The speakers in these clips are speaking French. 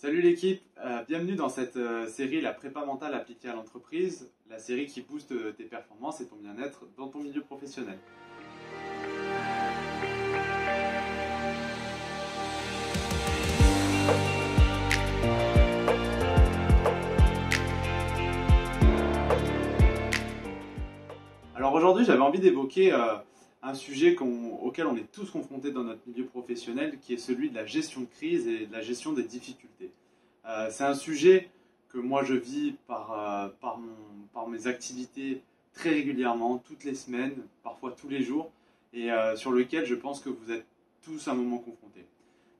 Salut l'équipe, bienvenue dans cette série La prépa mentale appliquée à l'entreprise, la série qui booste tes performances et ton bien-être dans ton milieu professionnel. Alors aujourd'hui j'avais envie d'évoquer un sujet auquel on est tous confrontés dans notre milieu professionnel, qui est celui de la gestion de crise et de la gestion des difficultés. C'est un sujet que moi je vis par mes activités très régulièrement, toutes les semaines, parfois tous les jours, et sur lequel je pense que vous êtes tous à un moment confrontés.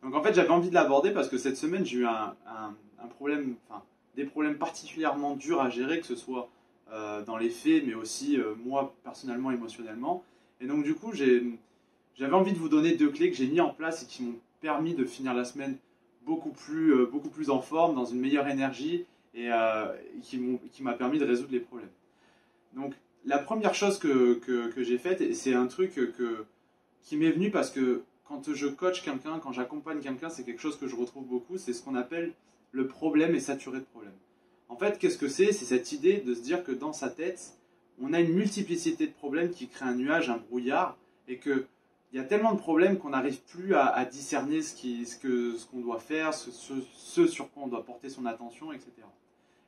Donc en fait j'avais envie de l'aborder parce que cette semaine j'ai eu un problème, des problèmes particulièrement durs à gérer, que ce soit dans les faits, mais aussi moi personnellement, émotionnellement. Et donc du coup j'avais envie de vous donner deux clés que j'ai mis en place et qui m'ont permis de finir la semaine beaucoup plus en forme, dans une meilleure énergie et qui m'a permis de résoudre les problèmes. Donc la première chose que j'ai faite, et c'est un truc qui m'est venu parce que quand je coach quelqu'un, quand j'accompagne quelqu'un, c'est quelque chose que je retrouve beaucoup, c'est ce qu'on appelle le problème est saturé de problèmes. En fait, qu'est-ce que c'est? C'est cette idée de se dire que dans sa tête, on a une multiplicité de problèmes qui créent un nuage, un brouillard, et que il y a tellement de problèmes qu'on n'arrive plus à discerner ce qu'on doit faire, ce sur quoi on doit porter son attention, etc.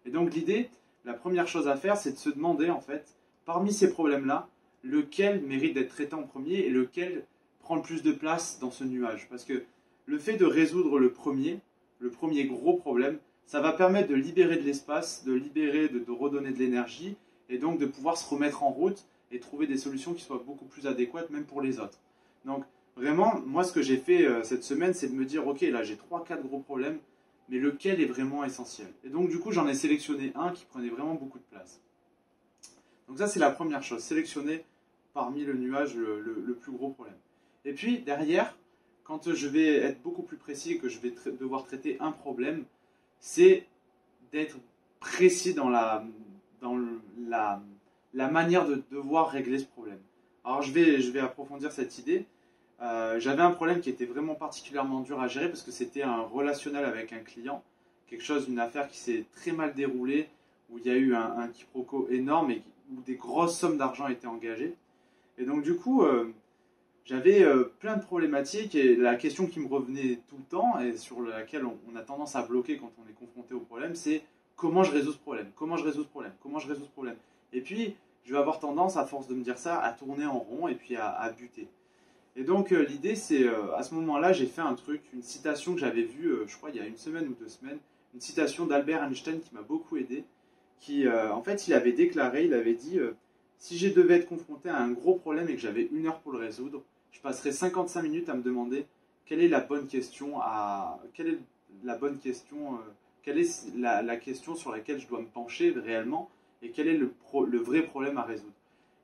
Et donc l'idée, la première chose à faire, c'est de se demander en fait, parmi ces problèmes-là, lequel mérite d'être traité en premier et lequel prend le plus de place dans ce nuage. Parce que le fait de résoudre le premier gros problème, ça va permettre de libérer de l'espace, de redonner de l'énergie, et donc de pouvoir se remettre en route et trouver des solutions qui soient beaucoup plus adéquates, même pour les autres. Donc vraiment, moi ce que j'ai fait cette semaine, c'est de me dire, ok, là j'ai 3-4 gros problèmes, mais lequel est vraiment essentiel? Et donc du coup, j'en ai sélectionné un qui prenait vraiment beaucoup de place. Donc ça, c'est la première chose, sélectionner parmi le nuage le plus gros problème. Et puis derrière, quand je vais être beaucoup plus précis et que je vais devoir traiter un problème, c'est d'être précis dans la manière de devoir régler ce problème. Alors je vais approfondir cette idée. J'avais un problème qui était vraiment particulièrement dur à gérer parce que c'était un relationnel avec un client, une affaire qui s'est très mal déroulée, où il y a eu un quiproquo énorme et où des grosses sommes d'argent étaient engagées. Et donc du coup, j'avais plein de problématiques et la question qui me revenait tout le temps et sur laquelle on a tendance à bloquer quand on est confronté au problème, c'est comment je résous ce problème? Comment je résous ce problème? Comment je résous ce problème? Et puis, je vais avoir tendance, à force de me dire ça, à tourner en rond et puis à buter. Et donc, l'idée, c'est, à ce moment-là, j'ai fait un truc, une citation que j'avais vue, je crois, il y a une semaine ou 2 semaines, une citation d'Albert Einstein qui m'a beaucoup aidé, qui, en fait, il avait déclaré, il avait dit, si je devais être confronté à un gros problème et que j'avais 1 heure pour le résoudre, je passerais 55 minutes à me demander quelle est la bonne question quelle est la question sur laquelle je dois me pencher réellement et quel est le vrai problème à résoudre.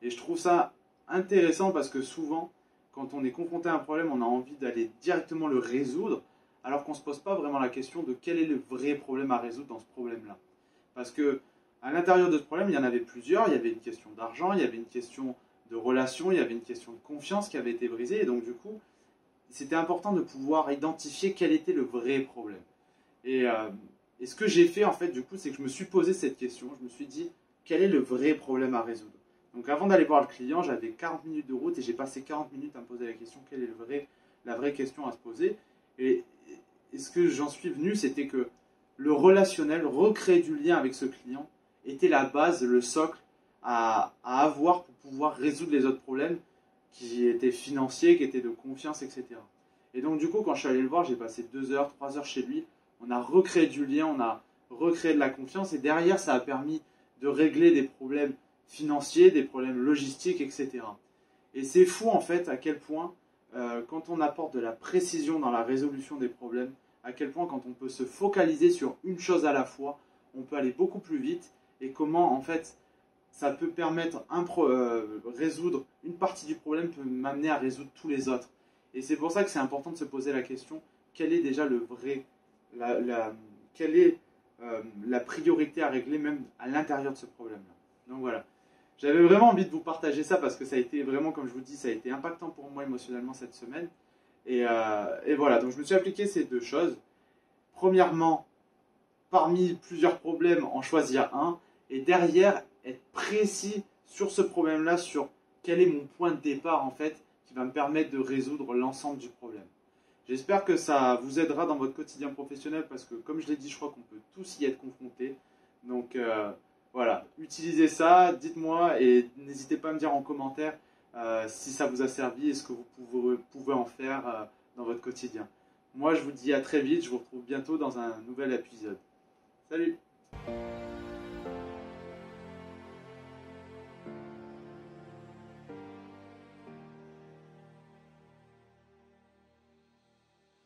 Et je trouve ça intéressant parce que souvent, quand on est confronté à un problème, on a envie d'aller directement le résoudre, alors qu'on ne se pose pas vraiment la question de quel est le vrai problème à résoudre dans ce problème-là. Parce que à l'intérieur de ce problème, il y en avait plusieurs. Il y avait une question d'argent, il y avait une question de relation, il y avait une question de confiance qui avait été brisée. Et donc du coup, c'était important de pouvoir identifier quel était le vrai problème. Et ce que j'ai fait en fait du coup, c'est que je me suis posé cette question. Je me suis dit, quel est le vrai problème à résoudre? Donc avant d'aller voir le client, j'avais 40 minutes de route et j'ai passé 40 minutes à me poser la question, quelle est la vraie question à se poser. Et ce que j'en suis venu, c'était que le relationnel, recréer du lien avec ce client, était la base, le socle à avoir pour pouvoir résoudre les autres problèmes qui étaient financiers, qui étaient de confiance, etc. Et donc du coup, quand je suis allé le voir, j'ai passé 2 heures, 3 heures chez lui. On a recréé du lien, on a recréé de la confiance et derrière, ça a permis de régler des problèmes financiers, des problèmes logistiques, etc. Et c'est fou en fait à quel point, quand on apporte de la précision dans la résolution des problèmes, à quel point quand on peut se focaliser sur une chose à la fois, on peut aller beaucoup plus vite et comment en fait ça peut permettre résoudre une partie du problème peut m'amener à résoudre tous les autres. Et c'est pour ça que c'est important de se poser la question, quel est déjà le vrai, quelle est la priorité à régler même à l'intérieur de ce problème-là. Donc voilà, j'avais vraiment envie de vous partager ça parce que ça a été vraiment, comme je vous dis, ça a été impactant pour moi émotionnellement cette semaine. Et voilà, donc je me suis appliqué ces deux choses. Premièrement, parmi plusieurs problèmes, en choisir un, et derrière, être précis sur ce problème-là, sur quel est mon point de départ en fait, qui va me permettre de résoudre l'ensemble du problème. J'espère que ça vous aidera dans votre quotidien professionnel parce que, comme je l'ai dit, je crois qu'on peut tous y être confrontés. Donc voilà, utilisez ça, dites-moi et n'hésitez pas à me dire en commentaire si ça vous a servi et ce que vous pouvez en faire dans votre quotidien. Moi, je vous dis à très vite, je vous retrouve bientôt dans un nouvel épisode. Salut!